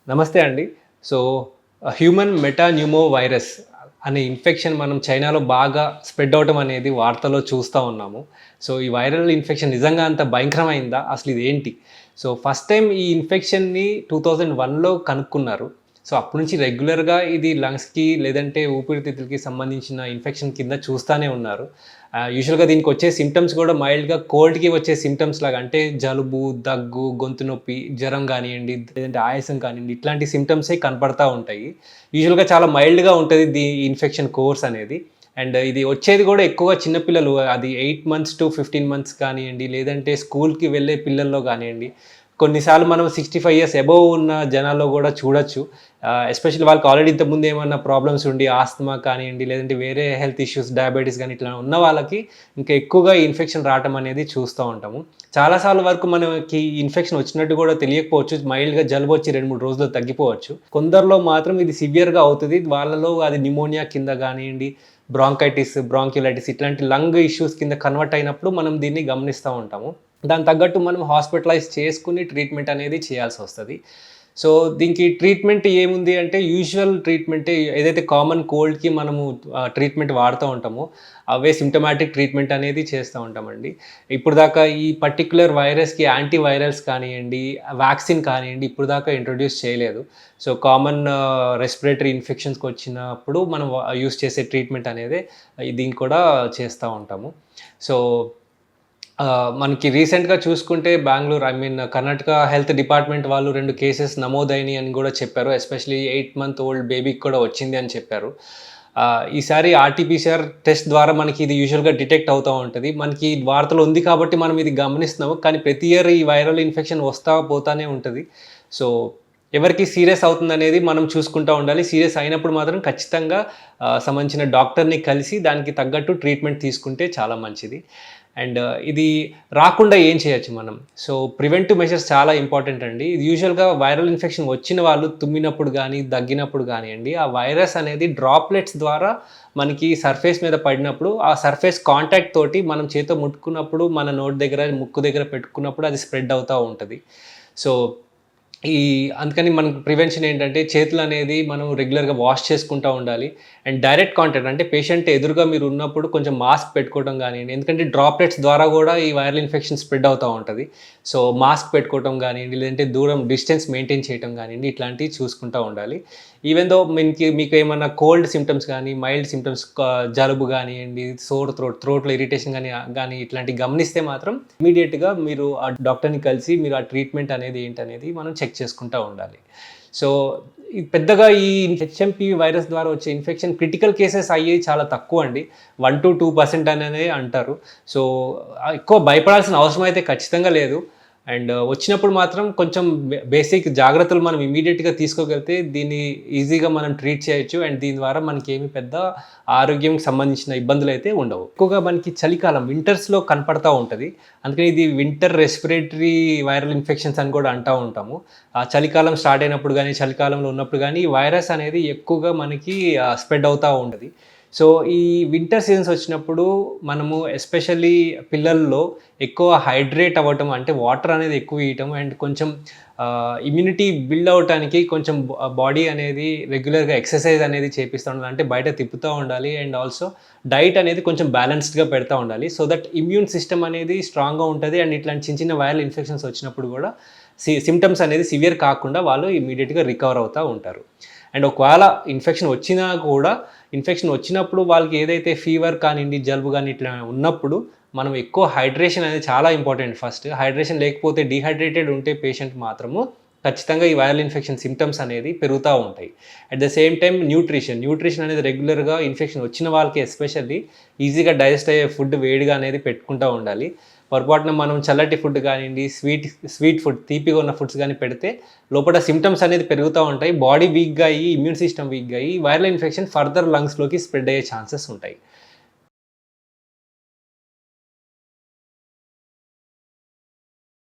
నమస్తే అండి. So, human metapneumo virus అనే ఇన్ఫెక్షన్ మనం చైనాలో బాగా స్ప్రెడ్ అవ్వటం అనేది వార్తల్లో చూస్తా ఉన్నాము. సో, ఈ వైరల్ ఇన్ఫెక్షన్ నిజంగా అంత భయంకరమైందా? అసలు ఇదేంటి? సో, ఫస్ట్ టైమ్ ఈ ఇన్ఫెక్షన్‌ని 2001లో కనుక్కున్నారు. సో, అప్పటి నుంచి రెగ్యులర్‌గా ఇది లంగ్స్‌కి లేదంటే ఊపిరితిత్తులకి సంబంధించిన ఇన్ఫెక్షన్ కింద చూస్తానే ఉన్నారు. యూజువల్‌గా దీనికొచ్చే సింప్టమ్స్ కూడా మైల్డ్‌గా కోల్డ్‌కి వచ్చే సింప్టమ్స్ లాగా అంటే జలుబు, దగ్గు, గొంతు నొప్పి, జ్వరం గానియండి, లేదంటే ఆయాసం కానియండి, ఇట్లాంటి సింప్టమ్సే కనపడతా ఉంటాయి. యూజువల్‌గా చాలా మైల్డ్‌గా ఉంటది ఇన్ఫెక్షన్ కోర్స్ అనేది. అండ్ ఇది వచ్చేది కూడా ఎక్కువగా చిన్న పిల్లలు అది 8 మంత్స్ టు 15 మంత్స్ కానియండి, లేదంటే స్కూల్‌కి వెళ్ళే పిల్లల్లో గానియండి, కొన్నిసార్లు మనం 65 ఇయర్స్ అబోవ్ ఉన్న జనాల్లో గూడా చూడొచ్చు. ఎస్పెషల్లీ వాళ్ళకి ఆల్రెడీ ఇంతకుముందు ఏమన్నా ప్రాబ్లమ్స్ ఉండి ఆస్తమా కానియండి, లేదంటే వేరే హెల్త్ ఇష్యూస్ డయాబెటిస్ గాని ఇట్లా ఉన్న వాళ్ళకి ఇంకా ఎక్కువగా ఈ ఇన్ఫెక్షన్ రావటం అనేది చూస్తూ ఉంటాము. చాలా సార్లు వరకు మనకి ఇన్ఫెక్షన్ వచ్చినట్టు గూడా తెలియకపోవచ్చు. మైల్డ్‌గా జలుబొచ్చి 2, 3 రోజుల్లో తగ్గిపోవచ్చు. కొందరిలో మాత్రం ఇది సివియర్‌గా అవుతది. వాళ్ళలో అది న్యూమోనియా కింద గానియండి, బ్రాంకైటిస్, బ్రాంక్యులైటిస్ ఇట్లాంటి లంగ్ ఇష్యూస్ కింద కన్వర్ట్ అయినప్పుడు మనం దీన్ని గమనిస్తా ఉంటాము. దానికి తగ్గట్టు మనం హాస్పిటలైజ్ చేసుకొని ట్రీట్మెంట్ అనేది చేయాల్సొస్తది. సో, దీనికి ట్రీట్మెంట్ ఏముంది అంటే యూజువల్ ట్రీట్మెంటే ఏదైతే కామన్ కోల్డ్‌కి మనము ట్రీట్మెంట్ వాడుతూ ఉంటామో, అవే సింప్టమాటిక్ ట్రీట్మెంట్ అనేది చేస్తూ ఉంటామండి. ఇప్పటిదాకా ఈ పర్టిక్యులర్ వైరస్‌కి యాంటీ వైరల్స్ కానియండి, వ్యాక్సిన్ కానియండి ఇప్పటిదాకా ఇంట్రొడ్యూస్ చేయలేదు. సో, కామన్ రెస్పిరేటరీ ఇన్ఫెక్షన్స్‌కొచ్చినప్పుడు మనం యూజ్ చేసే ట్రీట్మెంట్ అనేదే దీన్ని కూడా చేస్తా ఉంటాము. సో మనకి రీసెంట్‌గా చూసుకుంటే కర్ణాటక హెల్త్ డిపార్ట్‌మెంట్ వాళ్ళు 2 కేసెస్ నమోదయినాయి అని గూడా చెప్పారు. ఎస్పెషల్లీ 8 మంత్ ఓల్డ్ బేబీకి కూడా వచ్చింది అని చెప్పారు. ఈసారి ఆర్‌టీపీసీఆర్ టెస్ట్ ద్వారా మనకి ఇది యూజువల్‌గా డిటెక్ట్ అవుతా ఉంటది. మనకి వార్తలో ఉంది కాబట్టి మనం ఇది గమనిస్తున్నాము. కానీ ప్రతి ఇయర్ ఈ వైరల్ ఇన్ఫెక్షన్ వస్తా పోతానే ఉంటది. సో, ఎవరికి సీరియస్ అవుతుందనేది మనం చూసుకుంటా ఉండాలి. సీరియస్ అయినప్పుడు మాత్రం ఖచ్చితంగా సంబంధించిన డాక్టర్‌ని కలిసి దానికి తగ్గట్టు ట్రీట్మెంట్ తీసుకుంటే చాలా మంచిది. అండ్ ఇది రాకుండా ఏం చేయొచ్చు మనం? సో, ప్రివెంటివ్ మెజర్స్ చాలా ఇంపార్టెంట్ అండి. ఇది యూజువల్‌గా వైరల్ ఇన్ఫెక్షన్ వచ్చిన వాళ్ళు తుమ్మినప్పుడు గానీ, దగ్గినప్పుడు గానియండి, ఆ వైరస్ అనేది డ్రాప్లెట్స్ ద్వారా మనకి సర్ఫేస్ మీద పడినప్పుడు, ఆ సర్ఫేస్ కాంటాక్ట్ తోటి మనం చేత్తో ముట్టుకున్నప్పుడు, మన నోటి దగ్గర, ముక్కు దగ్గర పెట్టుకున్నప్పుడు అది స్ప్రెడ్ అవుతా ఉంటది. సో ఈ అందుకని మనకు ప్రివెన్షన్ ఏంటంటే చేతులనేది మనం రెగ్యులర్‌గా వాష్ చేసుకుంటా ఉండాలి. అండ్ డైరెక్ట్ కాంటాక్ట్ అంటే పేషెంట్ ఎదురుగా మీరున్నప్పుడు కొంచెం మాస్క్ పెట్టుకోవడం గానియండి. ఎందుకంటే డ్రాప్లెట్స్ ద్వారా గూడా ఈ వైరల్ ఇన్ఫెక్షన్ స్ప్రెడ్ అవుతా ఉంటది. సో, మాస్క్ పెట్టుకోవటం గానియండి, లేదంటే దూరం డిస్టెన్స్ మెయింటైన్ చేయటం గానియండి, ఇట్లాంటివి చూసుకుంటా ఉండాలి. ఈవెన్ దో మీకేమన్నా కోల్డ్ సింప్టమ్స్ గానీ, మైల్డ్ సింప్టమ్స్ జలుబు గానియండి, సోర్ థ్రోట్‌లో ఇరిటేషన్ గానీ ఇట్లాంటివి గమనిస్తే మాత్రం ఇమ్మీడియేట్‌గా మీరు ఆ డాక్టర్‌ని కలిసి మీరు ఆ ట్రీట్మెంట్ అనేది ఏంటనేది మనం చెక్ చేసుకుంటా ఉండాలి. సో, ఈ పెద్దగా ఈ హెచ్ఎంపీ వైరస్ ద్వారా వచ్చే ఇన్ఫెక్షన్ క్రిటికల్ కేసెస్ అయ్యేవి చాలా తక్కువండి. 1-2% అననే అంటారు. సో, ఎక్కువ భయపడాల్సిన అవసరం అయితే ఖచ్చితంగా లేదు. అండ్ వచ్చినప్పుడు మాత్రం కొంచెం బేసిక్ జాగ్రత్తలు మనం ఇమ్మీడియేట్‌గా తీసుకోగలిగితే దీన్ని ఈజీగా మనం ట్రీట్ చేయొచ్చు. అండ్ దీని ద్వారా మనకేమి పెద్ద ఆరోగ్యంకి సంబంధించిన ఇబ్బందులైతే ఉండవు. ఎక్కువగా మనకి చలికాలం వింటర్స్‌లో కనపడతా ఉంటది. అందుకని ఇది వింటర్ రెస్పిరేటరీ వైరల్ ఇన్ఫెక్షన్స్ అని కూడా అంటా ఉంటాము. ఆ చలికాలం స్టార్ట్ అయినప్పుడు గానీ, చలికాలంలో ఉన్నప్పుడు గానీ, ఈ వైరస్ అనేది ఎక్కువగా మనకి స్ప్రెడ్ అవుతా ఉంటది. సో, ఈ వింటర్ సీజన్స్ వచ్చినప్పుడు మనము ఎస్పెషల్లీ పిల్లల్లో ఎక్కువ హైడ్రేట్ అవ్వటం అంటే వాటర్ అనేది ఎక్కువ ఇయ్యటం అండ్ కొంచెం ఇమ్యూనిటీ బిల్డ్ అవ్వటానికి కొంచెం బాడీ అనేది రెగ్యులర్‌గా ఎక్సర్సైజ్ అనేది చేపిస్తా ఉండాలి. అంటే బయట తిప్పుతా ఉండాలి. అండ్ ఆల్సో డైట్ అనేది కొంచెం బ్యాలెన్స్డ్‌గా పెడతా ఉండాలి. సో దట్ ఇమ్యూన్ సిస్టమ్ అనేది స్ట్రాంగ్‌గా ఉంటది. అండ్ ఇట్లాంటి చిన్న చిన్న వైరల్ ఇన్ఫెక్షన్స్ వచ్చినప్పుడు గూడా సింప్టమ్స్ అనేది సివియర్ కాకుండా వాళ్ళు ఇమ్మీడియేట్‌గా రికవర్ అవుతా ఉంటారు. అండ్ ఒకవేళ ఇన్ఫెక్షన్ వచ్చినా కూడా ఇన్ఫెక్షన్ వచ్చినప్పుడు వాళ్ళకి ఏదైతే ఫీవర్ కానియండి, జలుబు గాని ఇట్లా ఉన్నప్పుడు మనం ఎక్కువ హైడ్రేషన్ అనేది చాలా ఇంపార్టెంట్ ఫస్ట్. హైడ్రేషన్ లేకపోతే డీహైడ్రేటెడ్ ఉంటే పేషెంట్ మాత్రము ఖచ్చితంగా ఈ వైరల్ ఇన్ఫెక్షన్ సింప్టమ్స్ అనేది పెరుగుతా ఉంటాయి. At the same time nutrition అనేది రెగ్యులర్‌గా ఇన్ఫెక్షన్ వచ్చిన వాళ్ళకి ఎస్పెషల్లీ ఈజీగా డైజెస్ట్ అయ్యే ఫుడ్ వేడిగా అనేది పెట్టుకుంటా ఉండాలి. పొరపాటున మనం చల్లటి ఫుడ్ గానియండి, స్వీట్ ఫుడ్ తీపిగా ఉన్న ఫుడ్స్ గాని పెడితే లోపల సింప్టమ్స్ అనేది పెరుగుతా ఉంటాయి. బాడీ వీక్‌గా అయ్యి, ఇమ్యూన్ సిస్టమ్ వీక్‌గా అయ్యి వైరల్ ఇన్ఫెక్షన్ ఫర్దర్ లంగ్స్‌లోకి స్ప్రెడ్ అయ్యే ఛాన్సెస్ ఉంటాయి.